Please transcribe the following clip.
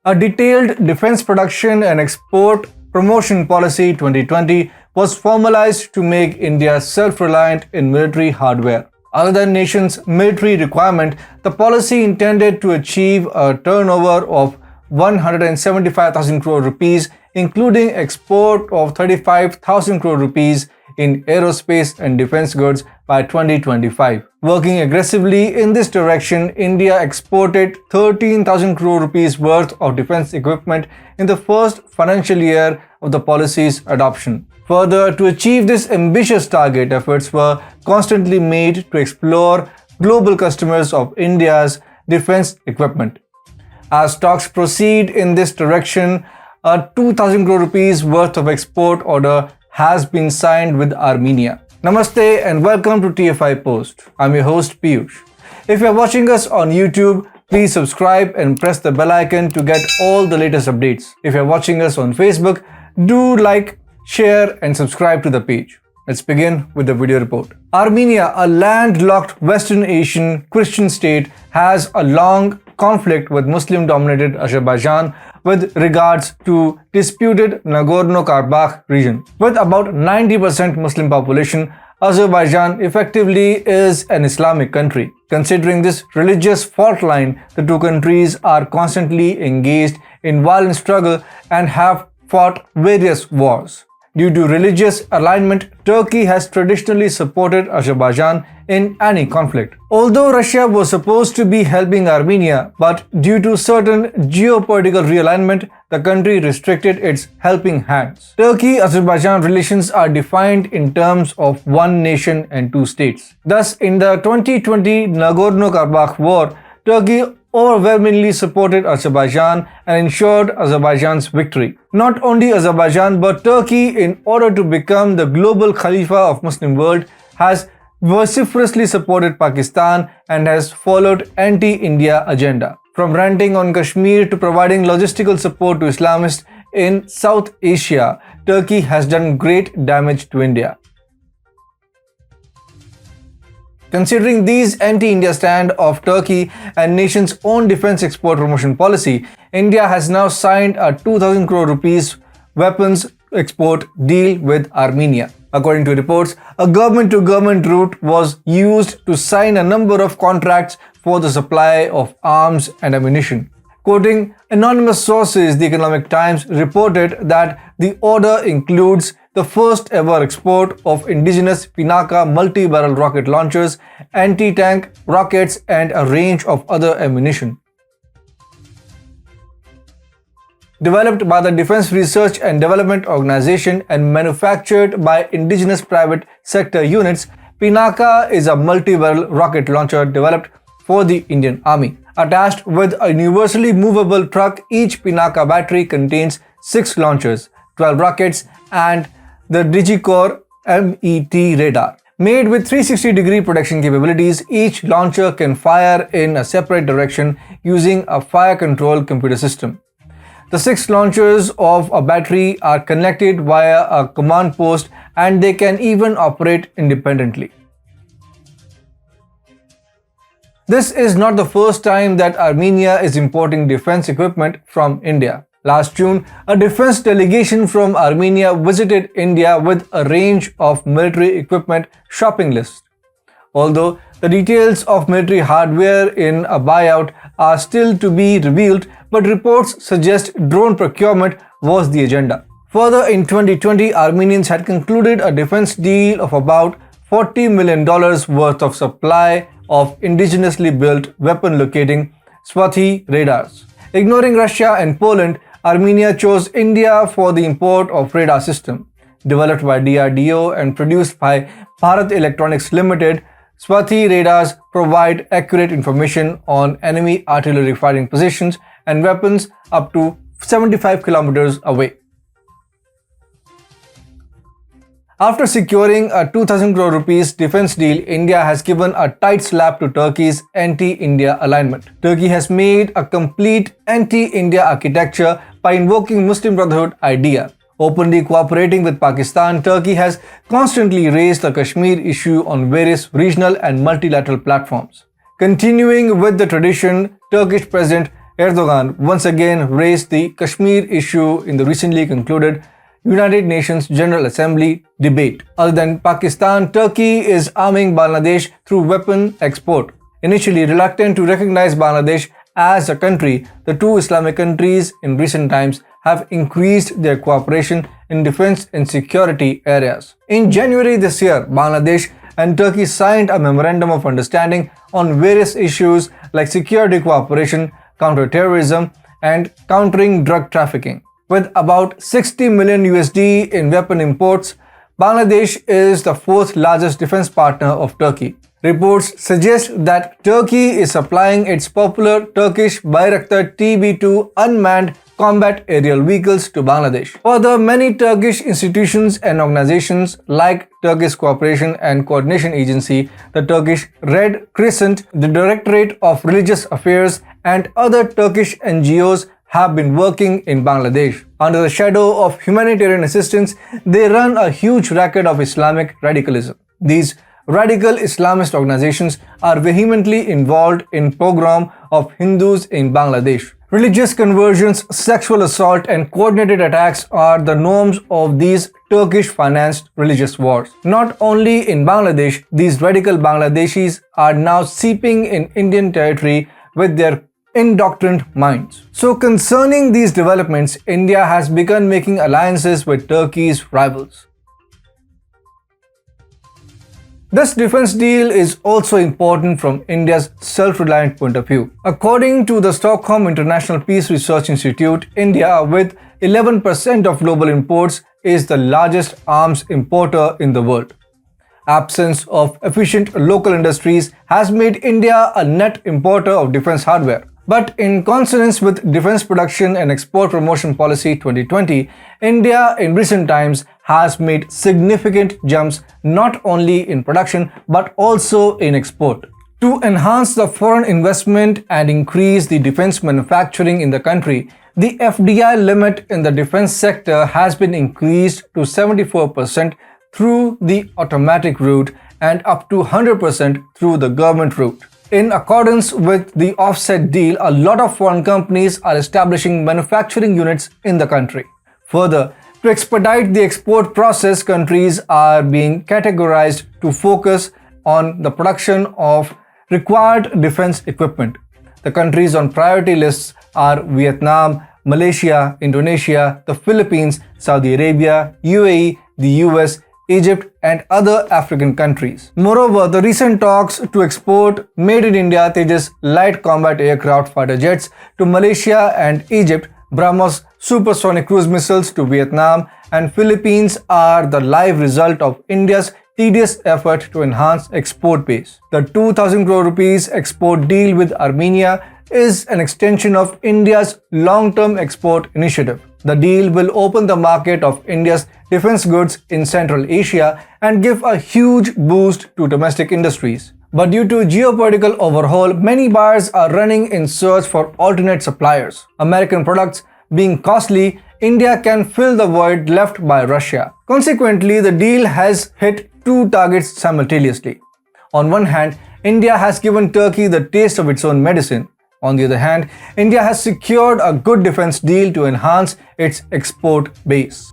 A detailed defense production and export promotion policy 2020 was formalized to make India self-reliant in military hardware. Other than nation's military requirement, the policy intended to achieve a turnover of 175,000 crore rupees, including export of 35,000 crore rupees in aerospace and defense goods by 2025. Working aggressively in this direction, India exported 13,000 crore rupees worth of defense equipment in the first financial year of the policy's adoption. Further, to achieve this ambitious target, efforts were constantly made to explore global customers of India's defense equipment. As talks proceed in this direction, a 2,000 crore rupees worth of export order has been signed with Armenia. Namaste and welcome to TFIPost. I'm your host Piyush. If you're watching us on YouTube, please subscribe and press the bell icon to get all the latest updates. If you're watching us on Facebook, do like, share and subscribe to the page. Let's begin with the video report. Armenia, a landlocked Western Asian Christian state, has a long conflict with Muslim-dominated Azerbaijan with regards to disputed Nagorno-Karabakh region. With about 90% Muslim population, Azerbaijan effectively is an Islamic country. Considering this religious fault line, the two countries are constantly engaged in violent struggle and have fought various wars. Due to religious alignment, Turkey has traditionally supported Azerbaijan in any conflict. Although Russia was supposed to be helping Armenia, but due to certain geopolitical realignment, the country restricted its helping hands. Turkey-Azerbaijan relations are defined in terms of one nation and two states. Thus, in the 2020 Nagorno-Karabakh war, Turkey overwhelmingly supported Azerbaijan and ensured Azerbaijan's victory. Not only Azerbaijan but Turkey, in order to become the global Khalifa of Muslim world, has vociferously supported Pakistan and has followed anti-India agenda. From ranting on Kashmir to providing logistical support to Islamists in South Asia, Turkey has done great damage to India. Considering these anti-India stand of Turkey and nation's own defense export promotion policy, India has now signed a 2,000 crore rupees weapons export deal with Armenia. According to reports, a government-to-government route was used to sign a number of contracts for the supply of arms and ammunition. Quoting anonymous sources, the Economic Times reported that the order includes the first ever export of indigenous Pinaka multi-barrel rocket launchers, anti-tank rockets and a range of other ammunition. Developed by the Defense Research and Development Organization and manufactured by indigenous private sector units, Pinaka is a multi-barrel rocket launcher developed for the Indian Army. Attached with a universally movable truck, each Pinaka battery contains 6 launchers, 12 rockets and the Digicore MET radar. Made with 360-degree protection capabilities, each launcher can fire in a separate direction using a fire control computer system. The 6 launchers of a battery are connected via a command post and they can even operate independently. This is not the first time that Armenia is importing defense equipment from India. Last June, a defense delegation from Armenia visited India with a range of military equipment shopping list. Although the details of military hardware in a buyout are still to be revealed, but reports suggest drone procurement was the agenda. Further, in 2020, Armenians had concluded a defense deal of about $40 million worth of supply of indigenously built weapon locating Swathi radars. Ignoring Russia and Poland, Armenia chose India for the import of radar system. Developed by DRDO and produced by Bharat Electronics Limited, Swathi radars provide accurate information on enemy artillery firing positions and weapons up to 75 kilometers away. After securing a 2,000 crore rupees defense deal, India has given a tight slap to Turkey's anti-India alignment. Turkey has made a complete anti-India architecture by invoking Muslim Brotherhood idea. Openly cooperating with Pakistan, Turkey has constantly raised the Kashmir issue on various regional and multilateral platforms. Continuing with the tradition, Turkish President Erdogan once again raised the Kashmir issue in the recently concluded United Nations General Assembly debate. Other than Pakistan, Turkey is arming Bangladesh through weapon export. Initially reluctant to recognize Bangladesh as a country, the two Islamic countries in recent times have increased their cooperation in defense and security areas. In January this year, Bangladesh and Turkey signed a memorandum of understanding on various issues like security cooperation, counter-terrorism, and countering drug trafficking. With about 60 million USD in weapon imports, Bangladesh is the fourth largest defense partner of Turkey. Reports suggest that Turkey is supplying its popular Turkish Bayraktar TB2 unmanned combat aerial vehicles to Bangladesh. Further, many Turkish institutions and organizations like Turkish Cooperation and Coordination Agency, the Turkish Red Crescent, the Directorate of Religious Affairs, and other Turkish NGOs have been working in Bangladesh. Under the shadow of humanitarian assistance, they run a huge racket of Islamic radicalism. These radical Islamist organizations are vehemently involved in pogrom of Hindus in Bangladesh. Religious conversions, sexual assault, and coordinated attacks are the norms of these Turkish-financed religious wars. Not only in Bangladesh, these radical Bangladeshis are now seeping in Indian territory with their indoctrined minds. So concerning these developments, India has begun making alliances with Turkey's rivals. This defense deal is also important from India's self-reliant point of view. According to the Stockholm International Peace Research Institute, India, with 11% of global imports, is the largest arms importer in the world. Absence of efficient local industries has made India a net importer of defense hardware. But in consonance with Defense Production and Export Promotion Policy 2020, India in recent times has made significant jumps not only in production but also in export. To enhance the foreign investment and increase the defense manufacturing in the country, the FDI limit in the defense sector has been increased to 74% through the automatic route and up to 100% through the government route. In accordance with the offset deal, a lot of foreign companies are establishing manufacturing units in the country. Further, to expedite the export process, countries are being categorized to focus on the production of required defense equipment. The countries on priority lists are Vietnam, Malaysia, Indonesia, the Philippines, Saudi Arabia, UAE, the US, Egypt, and other African countries. Moreover, the recent talks to export Made in India Tejas light combat aircraft fighter jets to Malaysia and Egypt, BrahMos supersonic cruise missiles to Vietnam and Philippines are the live result of India's tedious effort to enhance export base. The 2,000 crore rupees export deal with Armenia is an extension of India's long-term export initiative. The deal will open the market of India's defense goods in Central Asia and give a huge boost to domestic industries. But due to geopolitical overhaul, many buyers are running in search for alternate suppliers. American products being costly, India can fill the void left by Russia. Consequently, the deal has hit two targets simultaneously. On one hand, India has given Turkey the taste of its own medicine. On the other hand, India has secured a good defense deal to enhance its export base.